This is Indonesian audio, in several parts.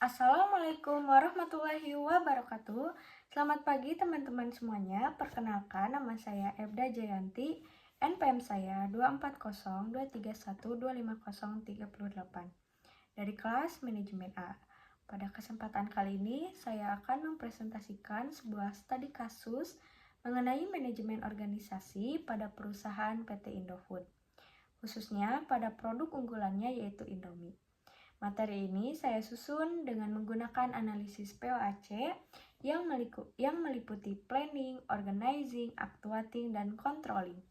Assalamualaikum warahmatullahi wabarakatuh. Selamat pagi teman-teman semuanya. Perkenalkan, nama saya Ebda Jayanti. NPM saya 24023125038 dari kelas Manajemen A. Pada kesempatan kali ini, saya akan mempresentasikan sebuah studi kasus mengenai manajemen organisasi pada perusahaan PT Indofood, khususnya pada produk unggulannya yaitu Indomie. Materi ini saya susun dengan menggunakan analisis POAC yang meliputi planning, organizing, actuating, dan controlling.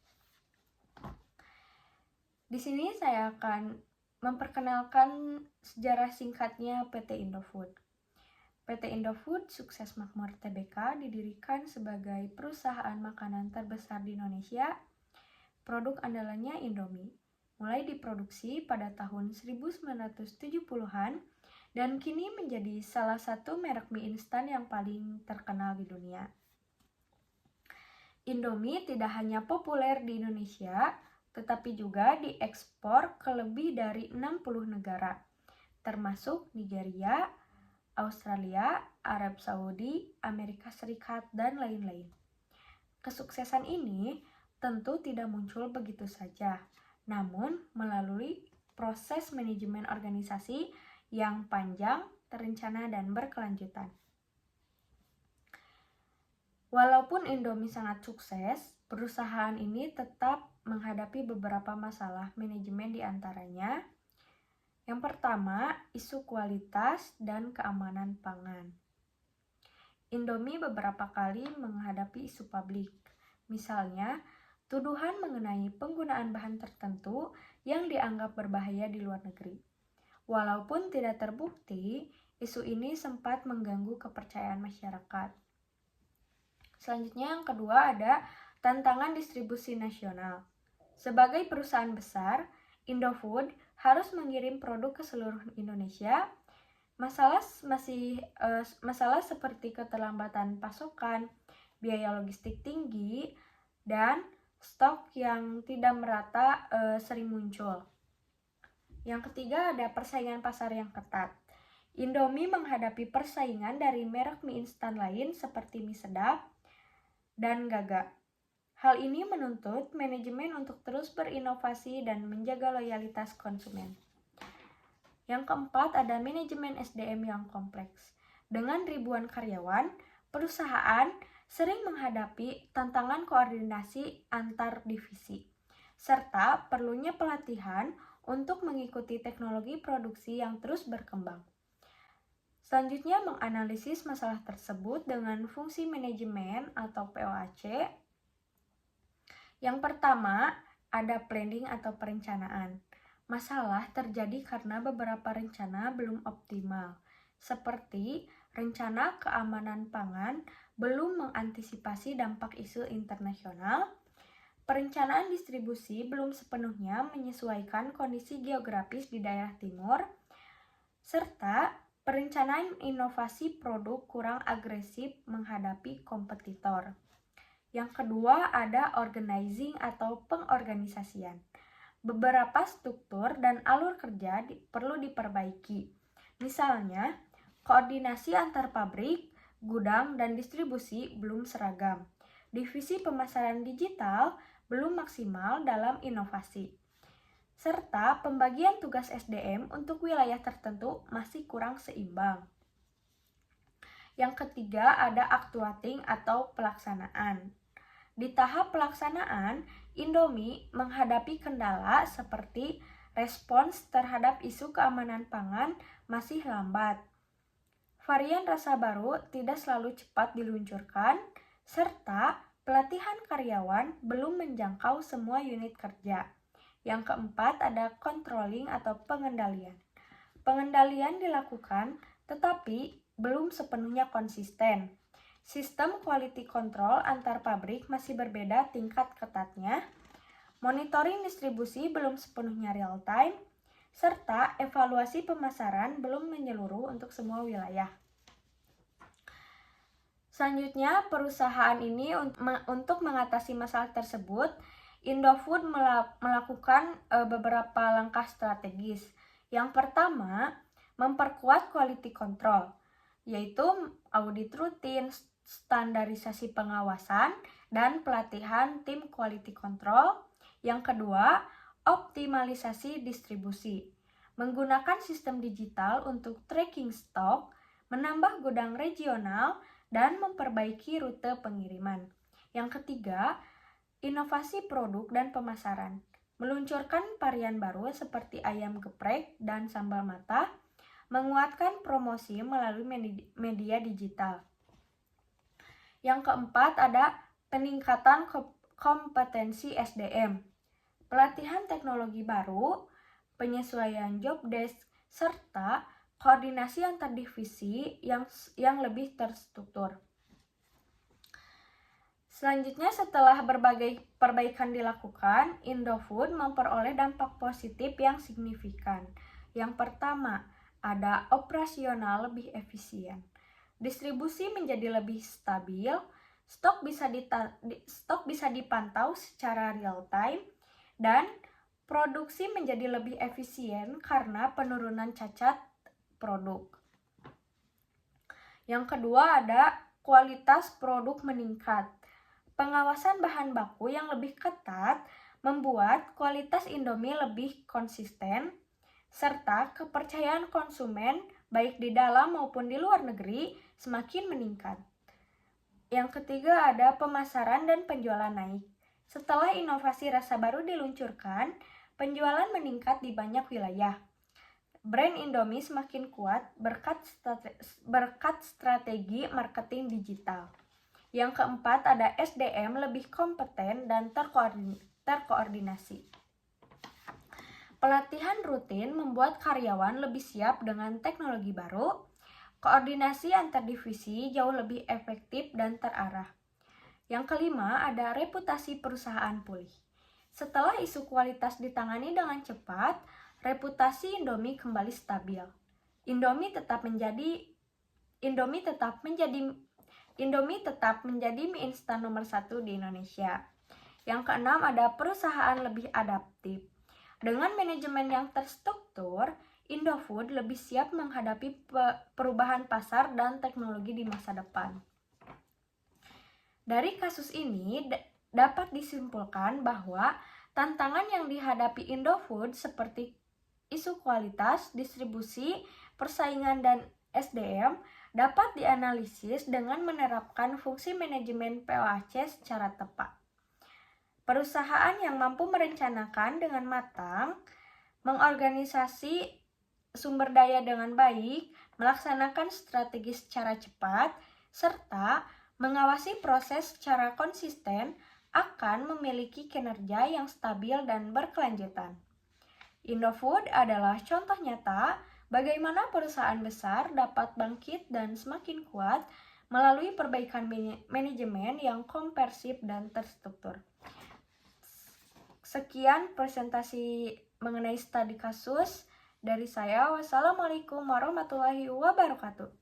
Di sini saya akan memperkenalkan sejarah singkatnya PT Indofood. PT Indofood Sukses Makmur Tbk didirikan sebagai perusahaan makanan terbesar di Indonesia. Produk andalannya Indomie. Mulai diproduksi pada tahun 1970-an dan kini menjadi salah satu merek mie instan yang paling terkenal di dunia. Indomie tidak hanya populer di Indonesia, tetapi juga diekspor ke lebih dari 60 negara, termasuk Nigeria, Australia, Arab Saudi, Amerika Serikat, dan lain-lain. Kesuksesan ini tentu tidak muncul begitu saja, namun melalui proses manajemen organisasi yang panjang, terencana, dan berkelanjutan. Walaupun Indomie sangat sukses, perusahaan ini tetap menghadapi beberapa masalah manajemen di antaranya. Yang pertama, isu kualitas dan keamanan pangan. Indomie beberapa kali menghadapi isu publik, misalnya tuduhan mengenai penggunaan bahan tertentu yang dianggap berbahaya di luar negeri. Walaupun tidak terbukti, isu ini sempat mengganggu kepercayaan masyarakat. Selanjutnya yang kedua ada tantangan distribusi nasional. Sebagai perusahaan besar, Indofood harus mengirim produk ke seluruh Indonesia. Masalah seperti keterlambatan pasokan, biaya logistik tinggi, dan stok yang tidak merata sering muncul. Yang ketiga ada persaingan pasar yang ketat. Indomie menghadapi persaingan dari merek mie instan lain seperti mie sedap dan Gaga. Hal ini menuntut manajemen untuk terus berinovasi dan menjaga loyalitas konsumen. Yang keempat ada manajemen SDM yang kompleks. Dengan ribuan karyawan, perusahaan sering menghadapi tantangan koordinasi antar divisi, serta perlunya pelatihan untuk mengikuti teknologi produksi yang terus berkembang. Selanjutnya menganalisis masalah tersebut dengan fungsi manajemen atau POAC. Yang pertama ada planning atau perencanaan. Masalah terjadi karena beberapa rencana belum optimal, seperti rencana keamanan pangan belum mengantisipasi dampak isu internasional, perencanaan distribusi belum sepenuhnya menyesuaikan kondisi geografis di daerah timur, serta perencanaan inovasi produk kurang agresif menghadapi kompetitor. Yang kedua ada organizing atau pengorganisasian. Beberapa struktur dan alur kerja perlu diperbaiki. Misalnya, koordinasi antar pabrik, gudang, dan distribusi belum seragam. Divisi pemasaran digital belum maksimal dalam inovasi. Serta pembagian tugas SDM untuk wilayah tertentu masih kurang seimbang. Yang ketiga ada actuating atau pelaksanaan. Di tahap pelaksanaan, Indomie menghadapi kendala seperti respons terhadap isu keamanan pangan masih lambat. Varian rasa baru tidak selalu cepat diluncurkan, serta pelatihan karyawan belum menjangkau semua unit kerja. Yang keempat ada controlling atau pengendalian. Pengendalian dilakukan tetapi belum sepenuhnya konsisten. Sistem quality control antar pabrik masih berbeda tingkat ketatnya. Monitoring distribusi belum sepenuhnya real time, serta evaluasi pemasaran belum menyeluruh untuk semua wilayah. Selanjutnya, perusahaan ini untuk mengatasi masalah tersebut, Indofood melakukan beberapa langkah strategis. Yang pertama, memperkuat quality control, yaitu audit rutin, standarisasi pengawasan, dan pelatihan tim quality control. Yang kedua, optimalisasi distribusi, menggunakan sistem digital untuk tracking stok, menambah gudang regional, dan memperbaiki rute pengiriman. Yang ketiga, inovasi produk dan pemasaran, meluncurkan varian baru seperti ayam geprek dan sambal mata, menguatkan promosi melalui media digital. Yang keempat ada peningkatan kompetensi SDM, pelatihan teknologi baru, penyesuaian job desk, serta koordinasi antar divisi yang lebih terstruktur. Selanjutnya, setelah berbagai perbaikan dilakukan, Indofood memperoleh dampak positif yang signifikan. Yang pertama, ada operasional lebih efisien. Distribusi menjadi lebih stabil, stok bisa dipantau secara real time, dan produksi menjadi lebih efisien karena penurunan cacat produk. Yang kedua ada kualitas produk meningkat. Pengawasan bahan baku yang lebih ketat membuat kualitas Indomie lebih konsisten, serta kepercayaan konsumen baik di dalam maupun di luar negeri semakin meningkat. Yang ketiga ada pemasaran dan penjualan naik. Setelah inovasi rasa baru diluncurkan, penjualan meningkat di banyak wilayah. Brand Indomie semakin kuat berkat strategi marketing digital. Yang keempat ada SDM lebih kompeten dan terkoordinasi. Pelatihan rutin membuat karyawan lebih siap dengan teknologi baru. Koordinasi antar divisi jauh lebih efektif dan terarah. Yang kelima ada reputasi perusahaan pulih. Setelah isu kualitas ditangani dengan cepat, reputasi Indomie kembali stabil. Indomie tetap menjadi mie instan nomor 1 di Indonesia. Yang keenam ada perusahaan lebih adaptif. Dengan manajemen yang terstruktur, Indofood lebih siap menghadapi perubahan pasar dan teknologi di masa depan. Dari kasus ini dapat disimpulkan bahwa tantangan yang dihadapi Indofood seperti isu kualitas, distribusi, persaingan, dan SDM dapat dianalisis dengan menerapkan fungsi manajemen POAC secara tepat. Perusahaan yang mampu merencanakan dengan matang, mengorganisasi sumber daya dengan baik, melaksanakan strategi secara cepat, serta mengawasi proses secara konsisten akan memiliki kinerja yang stabil dan berkelanjutan. Indofood adalah contoh nyata bagaimana perusahaan besar dapat bangkit dan semakin kuat melalui perbaikan manajemen yang komprehensif dan terstruktur. Sekian presentasi mengenai studi kasus dari saya. Wassalamualaikum warahmatullahi wabarakatuh.